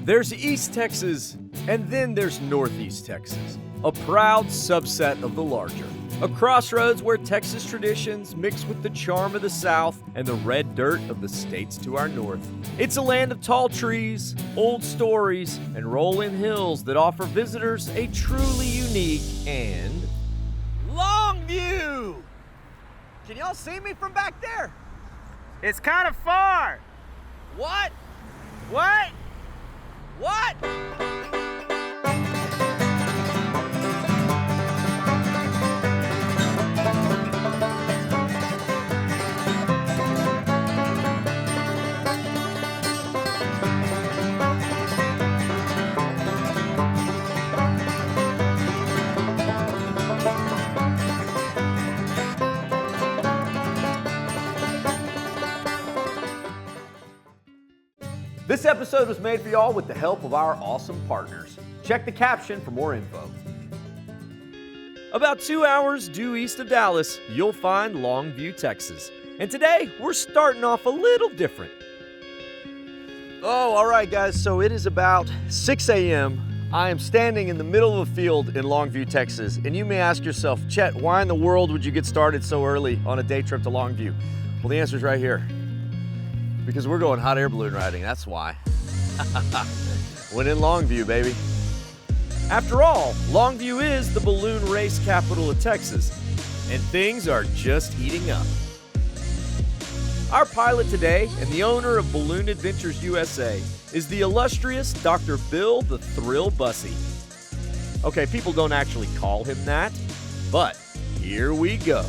There's East Texas, and then there's Northeast Texas, a proud subset of the larger. A crossroads where Texas traditions mix with the charm of the South and the red dirt of the states to our north. It's a land of tall trees, old stories, and rolling hills that offer visitors a truly unique and Longview! Can y'all see me from back there? It's kind of far. What? What? What? This episode was made for y'all with the help of our awesome partners. Check the caption for more info. About 2 hours due east of Dallas, you'll find Longview, Texas. And today, we're starting off a little different. Oh, all right, guys, so it is about 6 a.m. I am standing in the middle of a field in Longview, Texas. And you may ask yourself, Chet, why in the world would you get started so early on a day trip to Longview? Well, the answer is right here. Because we're going hot air balloon riding, that's why. When in Longview, baby. After all, Longview is the balloon race capital of Texas, and things are just heating up. Our pilot today, and the owner of Balloon Adventures USA, is the illustrious Dr. Bill the Thrill Bussey. Okay, people don't actually call him that, but here we go.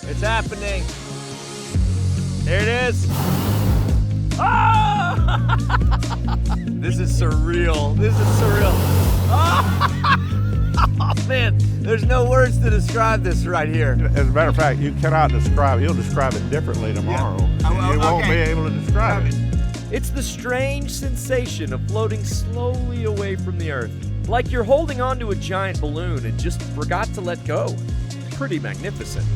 It's happening. There it is. Oh! This is surreal. This is surreal. Oh, man, there's no words to describe this right here. As a matter of fact, you cannot describe it. You'll describe it differently tomorrow. Yeah. You won't be able to describe it. It's the strange sensation of floating slowly away from the earth. Like you're holding onto a giant balloon and just forgot to let go. Pretty magnificent.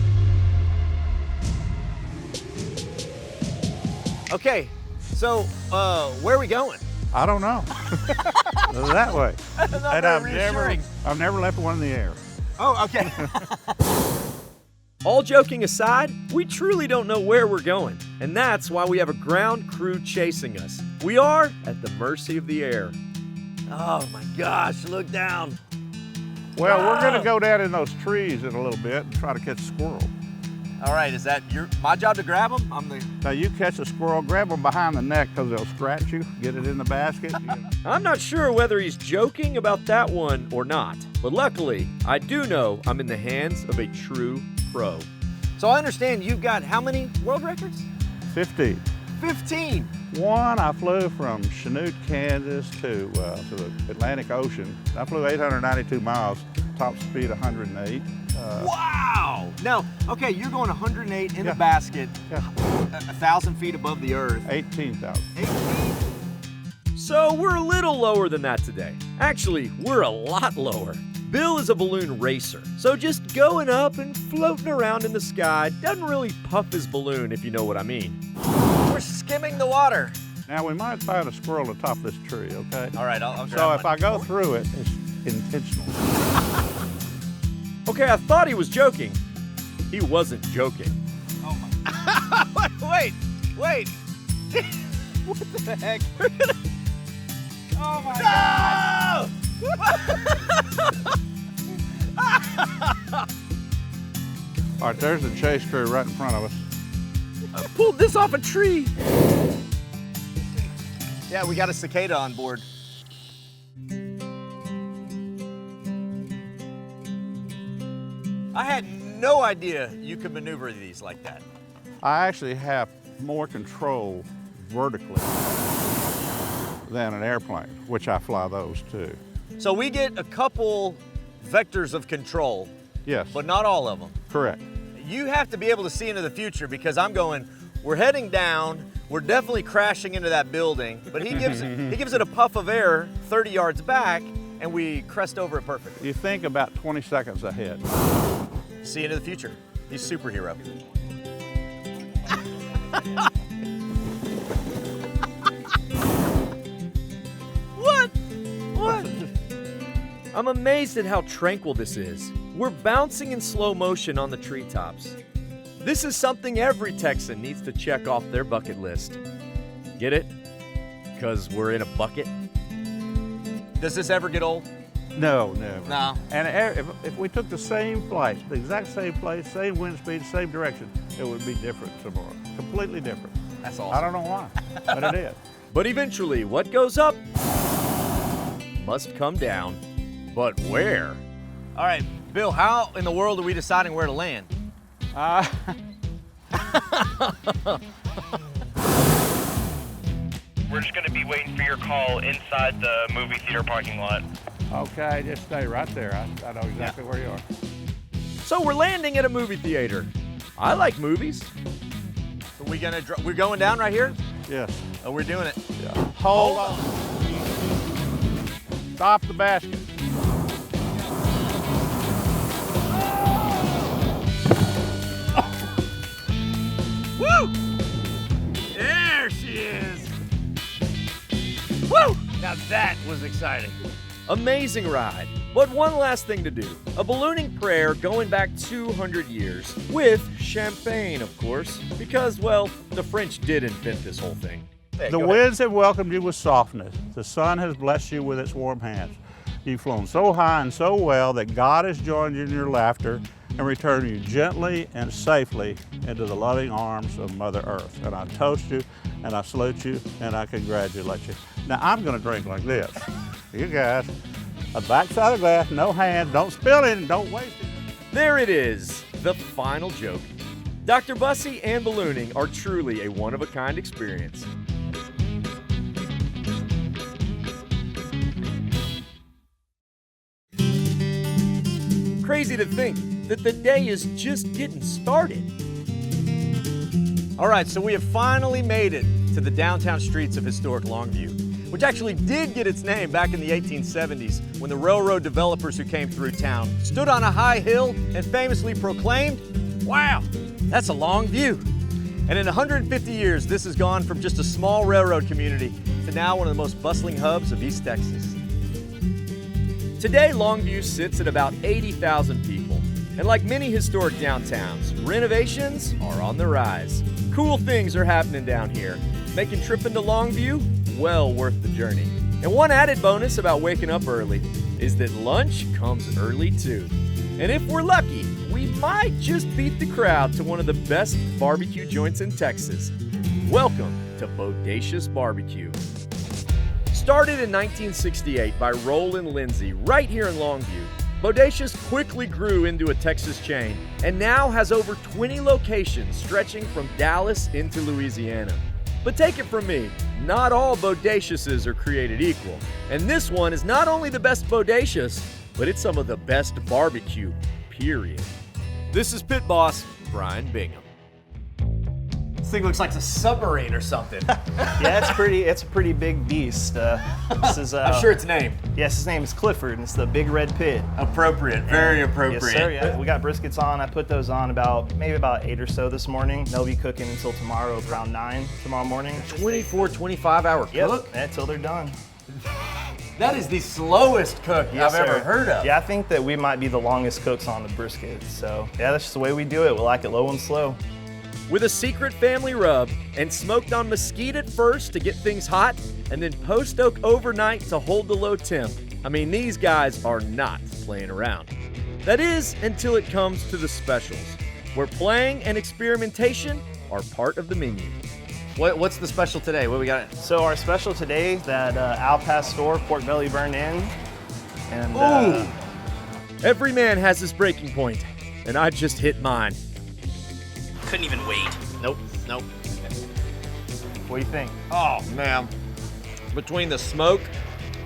Okay, so where are we going? I don't know. That way. And I've never left one in the air. Oh, okay. All joking aside, we truly don't know where we're going, and that's why we have a ground crew chasing us. We are at the mercy of the air. Oh my gosh, look down. Well, we're going to go down in those trees in a little bit and try to catch a squirrel. All right, is that my job to grab them? Now you catch a squirrel, grab them behind the neck because they'll scratch you, get it in the basket. I'm not sure whether he's joking about that one or not, but luckily, I do know I'm in the hands of a true pro. So I understand you've got how many world records? 15. 15. One, I flew from Chanute, Kansas to the Atlantic Ocean. I flew 892 miles, top speed 108. Wow! Now, okay, you're going 108 in the basket, 1,000 feet above the earth. 18,000. 18? So we're a little lower than that today. Actually, we're a lot lower. Bill is a balloon racer, so just going up and floating around in the sky doesn't really puff his balloon, if you know what I mean. We're skimming the water. Now, we might find a squirrel atop this tree, okay? All right, I'll grab So one. if I go through it, it's intentional. Okay, I thought he was joking. He wasn't joking. Oh my. Wait. What the heck? Oh my God. All right, there's the chase crew right in front of us. I pulled this off a tree. Yeah, we got a cicada on board. I had no idea you could maneuver these like that. I actually have more control vertically than an airplane, which I fly those too. So we get a couple vectors of control, Yes, but not all of them. correct. You have to be able to see into the future because I'm going, we're heading down, we're definitely crashing into that building, but he gives it a puff of air 30 yards back and we crest over it perfectly. You think about 20 seconds ahead. See into the future. He's a superhero. I'm amazed at how tranquil this is. We're bouncing in slow motion on the treetops. This is something every Texan needs to check off their bucket list. Get it? Because we're in a bucket? Does this ever get old? No, never. No. And if we took the same flight, the exact same place, same wind speed, same direction, it would be different tomorrow. Completely different. That's awesome. I don't know why, but it is. But eventually, what goes up must come down. But where? All right, Bill, how in the world are we deciding where to land? We're just going to be waiting for your call inside the movie theater parking lot. Okay, just stay right there. I know exactly where you are. So we're landing at a movie theater. I like movies. So we're going down right here? Yes. Oh, we're doing it. Yeah. Hold on. Stop the basket. Woo! There she is. Woo! Now that was exciting. Amazing ride. But one last thing to do. A ballooning prayer going back 200 years. With champagne, of course. Because, well, the French did invent this whole thing. The winds have welcomed you with softness. The sun has blessed you with its warm hands. You've flown so high and so well that God has joined you in your laughter and returned you gently and safely into the loving arms of Mother Earth. And I toast you, and I salute you, and I congratulate you. Now, I'm going to drink like this. You guys, a backside of the glass, no hands, don't spill it, and don't waste it. There it is, the final joke. Dr. Bussey and ballooning are truly a one-of-a-kind experience. Crazy to think that the day is just getting started. All right, so we have finally made it to the downtown streets of historic Longview, which actually did get its name back in the 1870s when the railroad developers who came through town stood on a high hill and famously proclaimed, "Wow, that's a long view." And in 150 years, this has gone from just a small railroad community to now one of the most bustling hubs of East Texas. Today, Longview sits at about 80,000 people. And like many historic downtowns, renovations are on the rise. Cool things are happening down here, making tripping to Longview well worth the journey. And one added bonus about waking up early is that lunch comes early too. And if we're lucky, we might just beat the crowd to one of the best barbecue joints in Texas. Welcome to Bodacious BBQ. Started in 1968 by Roland Lindsay right here in Longview, Bodacious quickly grew into a Texas chain and now has over 20 locations stretching from Dallas into Louisiana. But take it from me, not all Bodaciouses are created equal. And this one is not only the best Bodacious, but it's some of the best barbecue, period. This is Pit Boss Brian Bingham. This thing looks like a submarine or something. Yeah, it's a pretty big beast. This is, I'm sure it's named. Yes, his name is Clifford, and it's the Big Red Pit. Appropriate, very appropriate. Yes, sir. Yeah. We got briskets on. I put those on maybe about 8 or so this morning. They'll be cooking until tomorrow, around 9 tomorrow morning. 24, 25-hour Yep, cook? until they're done. That is the slowest cook Yes, I've ever sir. heard of. Yeah, I think that we might be the longest cooks on the brisket. So yeah, that's just the way we do it. We like it low and slow. With a secret family rub and smoked on mesquite at first to get things hot, and then post oak overnight to hold the low temp. I mean, these guys are not playing around. That is, until it comes to the specials, where playing and experimentation are part of the menu. What's the special today? What we got? So our special today, that Al Pastor pork belly burned in. And Every man has his breaking point, and I just hit mine. Couldn't even wait. Nope. what do you think? Oh, man. Between the smoke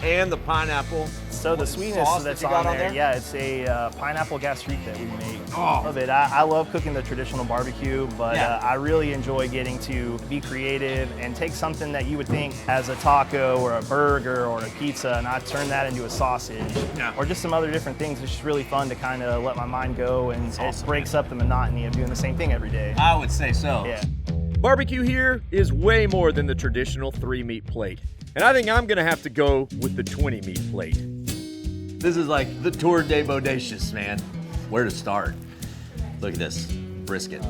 and the pineapple. So the sweetness sauce that's that you got on on there? yeah, it's a pineapple gastrique that we make. Oh. Love it. I love cooking the traditional barbecue, but Yeah. I really enjoy getting to be creative and take something that you would think as a taco or a burger or a pizza, and I turn that into a sausage, Yeah. or just some other different things. It's just really fun to kind of let my mind go, and it awesome, breaks up the monotony of doing the same thing every day. I would say so. Yeah. Barbecue here is way more than the traditional 3-meat plate. And I think I'm gonna have to go with the 20-meat plate. This is like the Tour de Bodacious, man. Where to start? Look at this, brisket.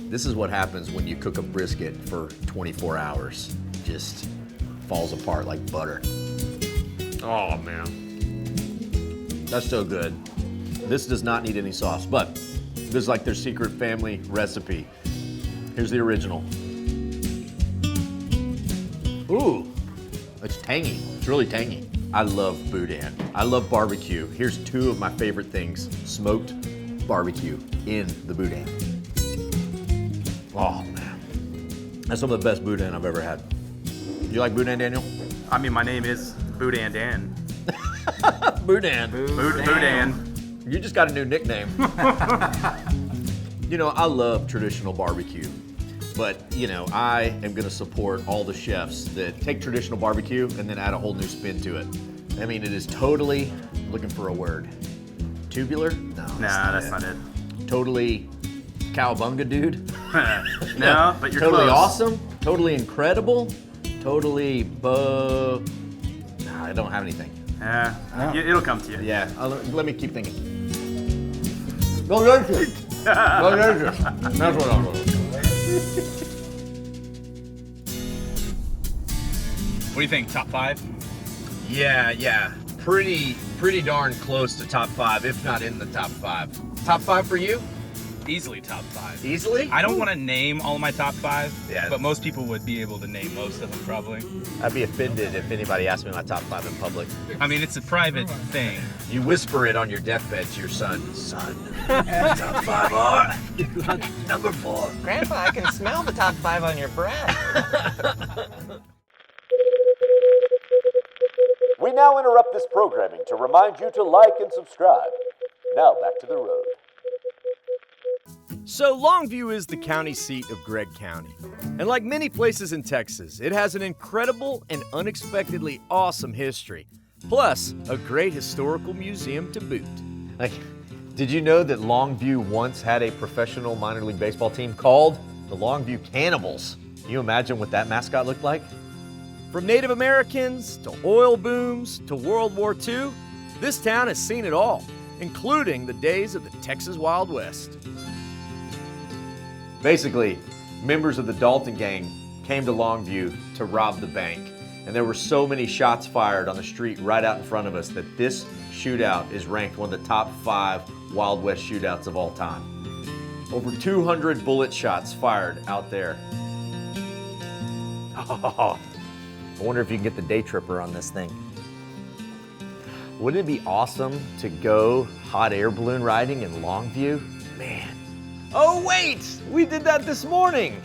This is what happens when you cook a brisket for 24 hours. Just falls apart like butter. Oh man, that's so good. This does not need any sauce, but this is like their secret family recipe. Here's the original. Ooh, it's tangy. It's really tangy. I love boudin. I love barbecue. Here's two of my favorite things. Smoked barbecue in the boudin. Oh man, that's some of the best boudin I've ever had. You like boudin, Daniel? I mean, my name is Boudin Dan. Boudin. Boudin. You just got a new nickname. You know, I love traditional barbecue, but you know, I am gonna support all the chefs that take traditional barbecue and then add a whole new spin to it. I mean, it is totally, looking for a word, tubular? No, That's not it. Totally cowabunga, dude. No, but you're totally close. awesome, totally incredible, totally nah, I don't have anything. It'll come to you. Yeah, let me keep thinking. Bodacious. Bodacious. That's what I'm looking for. What do you think, top 5? Yeah. Pretty darn close to top 5, if not in the top 5. Top 5 for you? Easily top 5. Easily? I don't want to name all of my top 5, Yeah. but most people would be able to name most of them probably. I'd be offended if anybody asked me my top 5 in public. I mean, it's a private thing. You whisper it on your deathbed to your son. Son, top 5 are number 4. Grandpa, I can smell the top 5 on your breath. We now interrupt this programming to remind you to like and subscribe. Now back to the road. So Longview is the county seat of Gregg County. And like many places in Texas, it has an incredible and unexpectedly awesome history. Plus, a great historical museum to boot. Like, did you know that Longview once had a professional minor league baseball team called the Longview Cannibals? Can you imagine what that mascot looked like? From Native Americans to oil booms to World War II, this town has seen it all, including the days of the Texas Wild West. Basically, members of the Dalton gang came to Longview to rob the bank. And there were so many shots fired on the street right out in front of us that this shootout is ranked one of the top 5 Wild West shootouts of all time. Over 200 bullet shots fired out there. Oh, I wonder if you can get the day tripper on this thing. Wouldn't it be awesome to go hot air balloon riding in Longview? Man. Oh wait, we did that this morning.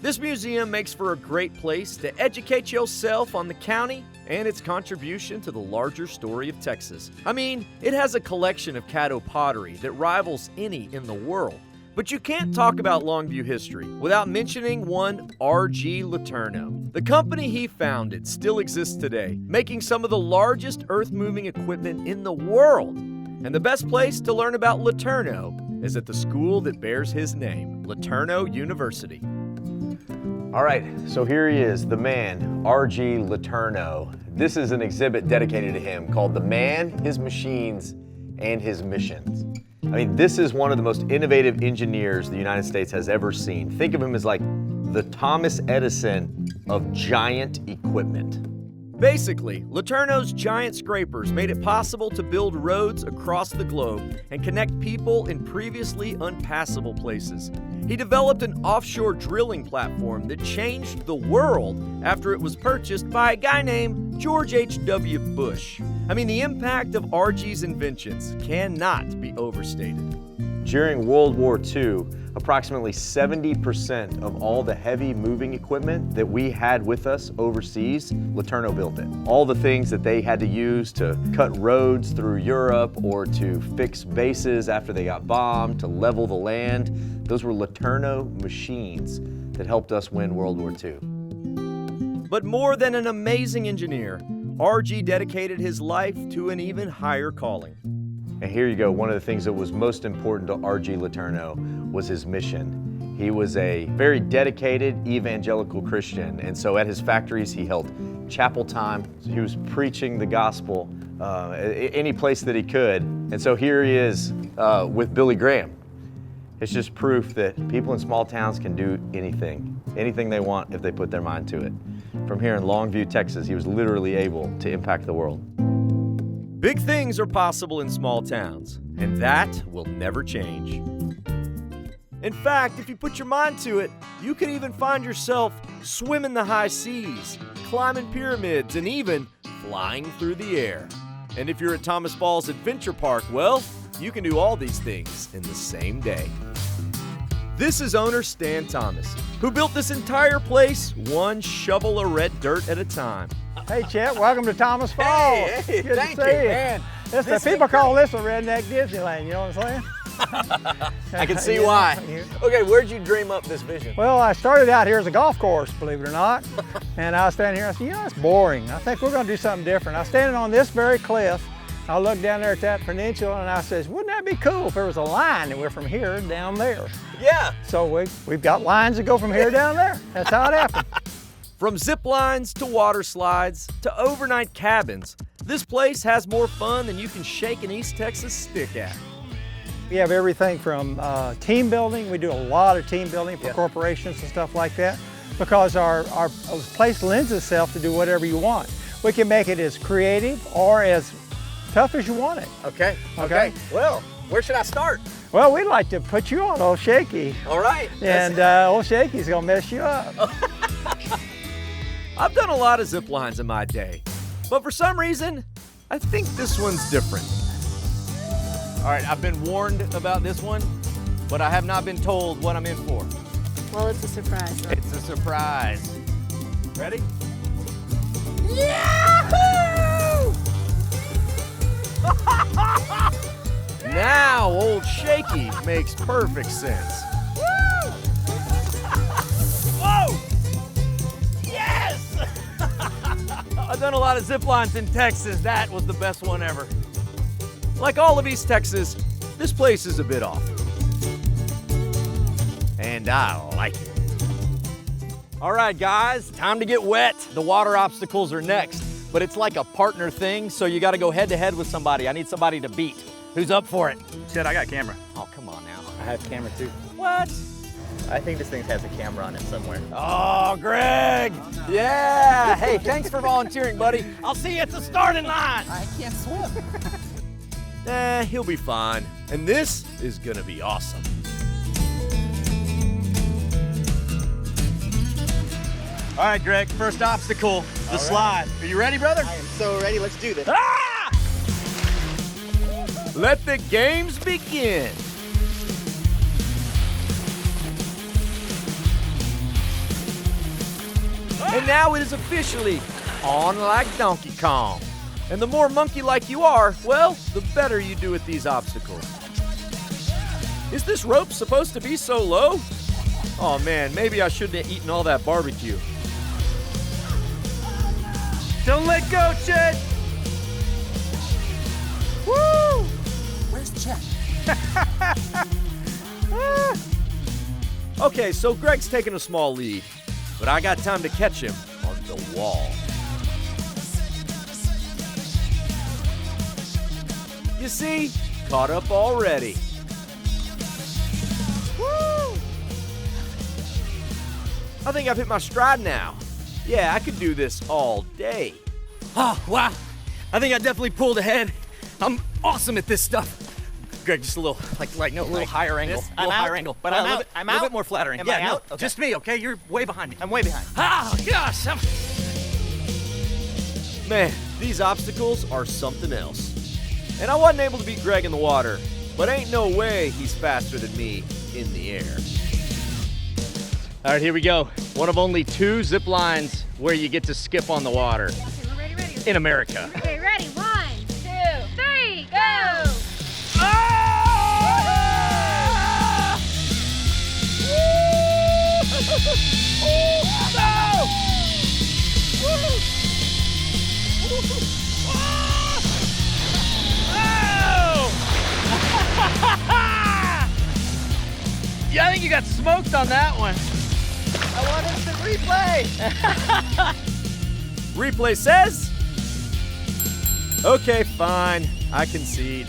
This museum makes for a great place to educate yourself on the county and its contribution to the larger story of Texas. I mean, it has a collection of Caddo pottery that rivals any in the world. But you can't talk about Longview history without mentioning one R.G. Laterno. The company he founded still exists today, making some of the largest earth-moving equipment in the world. And the best place to learn about Laterno is at the school that bears his name, Laterno University. All right, so here he is, the man, R.G. Laterno. This is an exhibit dedicated to him called The Man, His Machines, and His Missions. I mean, this is one of the most innovative engineers the United States has ever seen. Think of him as like the Thomas Edison of giant equipment. Basically, Laterno's giant scrapers made it possible to build roads across the globe and connect people in previously unpassable places. He developed an offshore drilling platform that changed the world after it was purchased by a guy named George H.W. Bush. I mean, the impact of RG's inventions cannot be overstated. During World War II, approximately 70% of all the heavy moving equipment that we had with us overseas, Laterno built it. All the things that they had to use to cut roads through Europe or to fix bases after they got bombed, to level the land, those were Laterno machines that helped us win World War II. But more than an amazing engineer, RG dedicated his life to an even higher calling. And here you go, one of the things that was most important to R.G. Laterno was his mission. He was a very dedicated evangelical Christian, and so at his factories he held chapel time. He was preaching the gospel any place that he could. And so here he is with Billy Graham. It's just proof that people in small towns can do anything they want if they put their mind to it. From here in Longview, Texas, he was literally able to impact the world. Big things are possible in small towns, and that will never change. In fact, if you put your mind to it, you can even find yourself swimming the high seas, climbing pyramids, and even flying through the air. And if you're at Thomas Falls Adventure Park, well, you can do all these things in the same day. This is owner Stan Thomas, who built this entire place one shovel of red dirt at a time. Hey Chet, welcome to Thomas Falls. Hey, Good thank to see you, man. People call this a redneck Disneyland, you know what I'm saying? I can see Yeah. why. Okay, where'd you dream up this vision? Well, I started out here as a golf course, believe it or not. And I was standing here and I said, you know, it's boring. I think we're gonna do something different. I was standing on this very cliff. I looked down there at that peninsula and I says, wouldn't that be cool if there was a line that went from here down there? Yeah. So we've got lines that go from here down there. That's how it happened. From zip lines to water slides to overnight cabins, this place has more fun than you can shake an East Texas stick at. We have everything from team building. We do a lot of team building for corporations and stuff like that because our place lends itself to do whatever you want. We can make it as creative or as tough as you want it. Okay. Well, where should I start? Well, we'd like to put you on Old Shaky. All right. And Old Shaky's gonna mess you up. I've done a lot of zip lines in my day, but for some reason, I think this one's different. All right, I've been warned about this one, but I have not been told what I'm in for. Well, it's a surprise. Right? It's a surprise. Ready? Yahoo! Now Old Shaky makes perfect sense. Woo! Whoa! Yes! I've done a lot of zip lines in Texas. That was the best one ever. Like all of East Texas, this place is a bit off. And I like it. All right, guys, time to get wet. The water obstacles are next, but it's like a partner thing, so you gotta go head to head with somebody. I need somebody to beat. Who's up for it? Shit, I got a camera. Oh, come on now. I have a camera too. What? I think this thing has a camera on it somewhere. Oh, Greg! Yeah! Hey, thanks for volunteering, buddy. I'll see you at the starting line. I can't swim. He'll be fine. And this is gonna be awesome. All right, Greg, first obstacle, the slide. Are you ready, brother? I am so ready. Let's do this. Ah! Let the games begin. And now it is officially on like Donkey Kong. And the more monkey-like you are, well, the better you do at these obstacles. Is this rope supposed to be so low? Oh man, maybe I shouldn't have eaten all that barbecue. Don't let go, Chet! Woo! Where's Chet? Okay, so Greg's taking a small lead, but I got time to catch him on the wall. You see, caught up already. Woo! I think I've hit my stride now. Yeah, I could do this all day. Oh, wow. I think I definitely pulled ahead. I'm awesome at this stuff. Greg, just a little, a little higher angle. A little higher angle, but a little bit more flattering. Am I out? No, Okay. just me, okay? You're way behind me. I'm way behind. Oh, gosh. Man, these obstacles are something else. And I wasn't able to beat Greg in the water, but ain't no way he's faster than me in the air. All right, here we go. One of only 2 zip lines where you get to skip on the water Okay, we're ready. in America. Okay, ready? 1, 2, 3, go! Yeah, I think you got smoked on that one. I want instant replay. Replay says Okay, fine. I concede.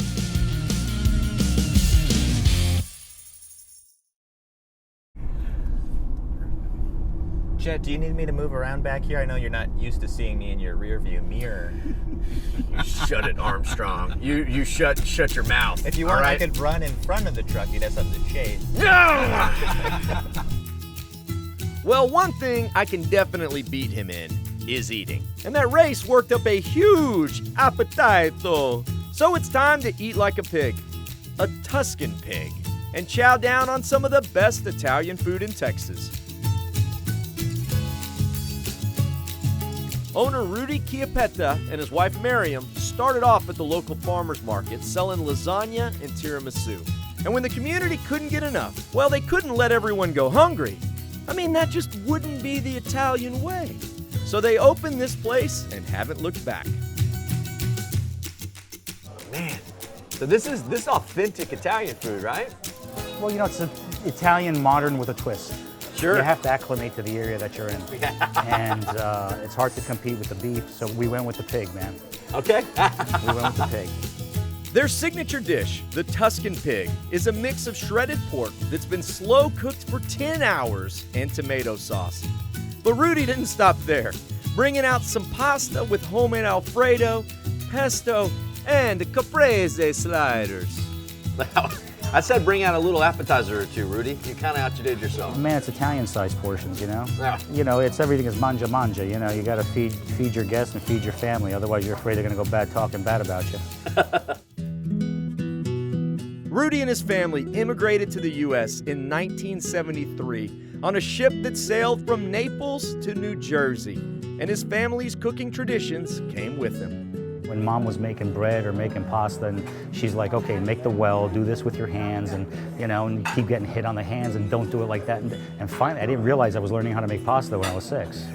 Chet, do you need me to move around back here? I know you're not used to seeing me in your rearview mirror. Shut it, Armstrong. You shut your mouth. If you want, I could run in front of the truck. You'd have something to chase. No! Well, one thing I can definitely beat him in is eating. And that race worked up a huge appetito. So it's time to eat like a pig. A Tuscan pig. And chow down on some of the best Italian food in Texas. Owner Rudy Chiappetta and his wife Miriam started off at the local farmers market selling lasagna and tiramisu. And when the community couldn't get enough, well, they couldn't let everyone go hungry. I mean, that just wouldn't be the Italian way. So they opened this place and haven't looked back. Man, so this is authentic Italian food, right? Well, you know, it's Italian modern with a twist. Sure. You have to acclimate to the area that you're in. And it's hard to compete with the beef, so we went with the pig, man. Okay. We went with the pig. Their signature dish, the Tuscan pig, is a mix of shredded pork that's been slow cooked for 10 hours and tomato sauce. But Rudy didn't stop there, bringing out some pasta with homemade Alfredo, pesto, and caprese sliders. I said bring out a little appetizer or two, Rudy. You kind of outdid yourself. Man, it's Italian-sized portions, you know? Yeah. You know, it's everything is Mangia Mangia, you know? You gotta feed your guests and feed your family, otherwise you're afraid they're gonna go bad talking bad about you. Rudy and his family immigrated to the U.S. in 1973 on a ship that sailed from Naples to New Jersey, and his family's cooking traditions came with him. When Mom was making bread or making pasta, and she's like, okay, make the well, do this with your hands, and you know, and you keep getting hit on the hands, and don't do it like that. And finally, I didn't realize I was learning how to make pasta when I was 6.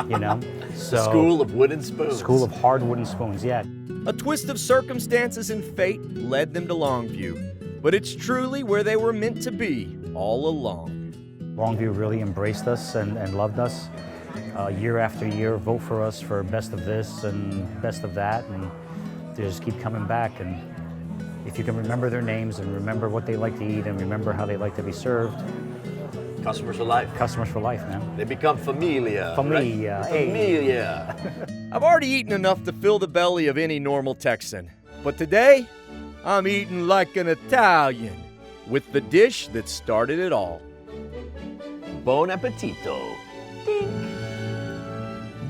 You know, so School of wooden spoons. School of hard wooden spoons, yeah. A twist of circumstances and fate led them to Longview, but it's truly where they were meant to be all along. Longview really embraced us and loved us. Year after year, vote for us for best of this and best of that, and they just keep coming back. And if you can remember their names and remember what they like to eat and remember how they like to be served. Customers for life. Customers for life, man. They become familia. Familia. Right? Hey. Familia. I've already eaten enough to fill the belly of any normal Texan, but today, I'm eating like an Italian with the dish that started it all. Bon appetito. Ding.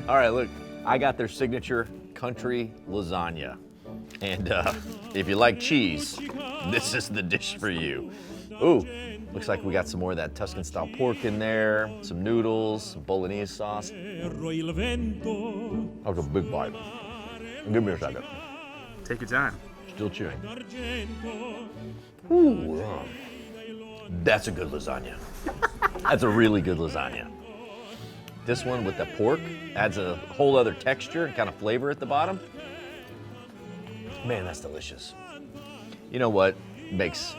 All right, look, I got their signature country lasagna. And if you like cheese, this is the dish for you. Ooh, looks like we got some more of that Tuscan style pork in there, some noodles, some bolognese sauce. That was a big bite. Give me a second. Take your time. Still chewing. Ooh, that's a good lasagna. That's a really good lasagna. This one with the pork adds a whole other texture and kind of flavor at the bottom. Man, that's delicious. You know what makes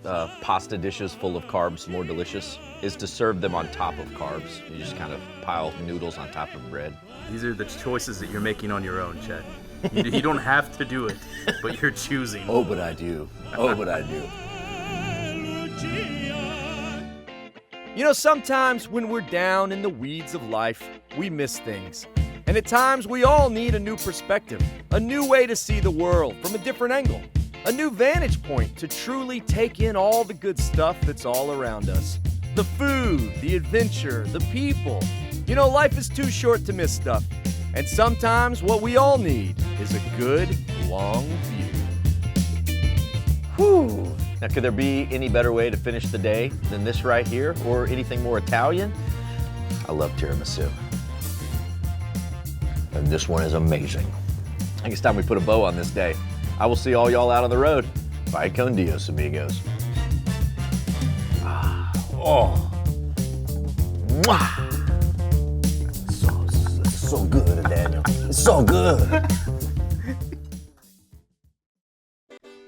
pasta dishes full of carbs more delicious? Is to serve them on top of carbs. You just kind of pile noodles on top of bread. These are the choices that you're making on your own, Chet. You don't have to do it, but you're choosing. Oh, but I do. Oh, but I do. You know, sometimes when we're down in the weeds of life, we miss things. And at times, we all need a new perspective, a new way to see the world from a different angle, a new vantage point to truly take in all the good stuff that's all around us. The food, the adventure, the people. You know, life is too short to miss stuff. And sometimes what we all need is a good, long view. Whew. Now, could there be any better way to finish the day than this right here, or anything more Italian? I love tiramisu. And this one is amazing. I think it's time we put a bow on this day. I will see all y'all out on the road. Bye con Dios, amigos. Oh. Mwah. So good, Daniel. It's so good.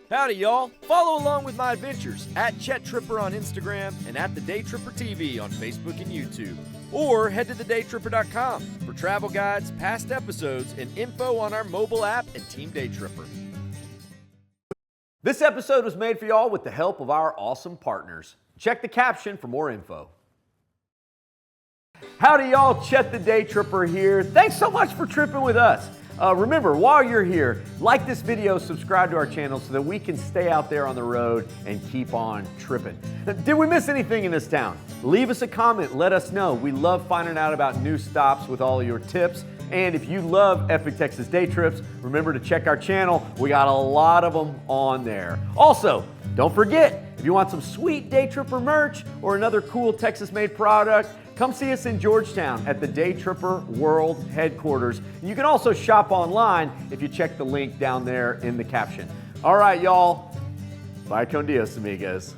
Howdy, y'all. Follow along with my adventures at Chet Tripper on Instagram and at The Day Tripper TV on Facebook and YouTube. Or head to thedaytripper.com for travel guides, past episodes, and info on our mobile app and Team Day Tripper. This episode was made for y'all with the help of our awesome partners. Check the caption for more info. Howdy y'all, Chet the Day Tripper here. Thanks so much for tripping with us. Remember, while you're here, like this video, subscribe to our channel so that we can stay out there on the road and keep on tripping. Did we miss anything in this town? Leave us a comment, let us know. We love finding out about new stops with all of your tips. And if you love Epic Texas Day Trips, remember to check our channel. We got a lot of them on there. Also, don't forget, if you want some sweet Day Tripper merch or another cool Texas-made product, come see us in Georgetown at the Day Tripper World Headquarters. You can also shop online if you check the link down there in the caption. All right, y'all. Bye con Dios, amigos.